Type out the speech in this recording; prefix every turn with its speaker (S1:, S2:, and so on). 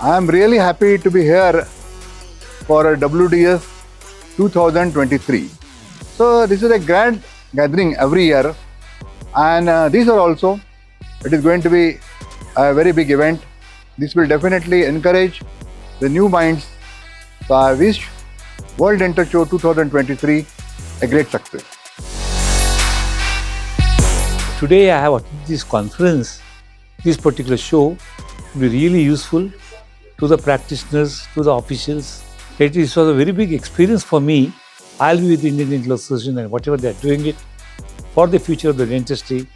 S1: I am really happy to be here for WDS 2023. So this is a grand gathering every year, and these are also, it is going to be a very big event. This will definitely encourage the new minds. So I wish World Dental Show 2023 a great success.
S2: Today I have attended this conference. This particular show will be really useful to the practitioners, to the officials. It was a very big experience for me. I'll be with the Indian Dental Association and whatever they are doing it for the future of the dentistry.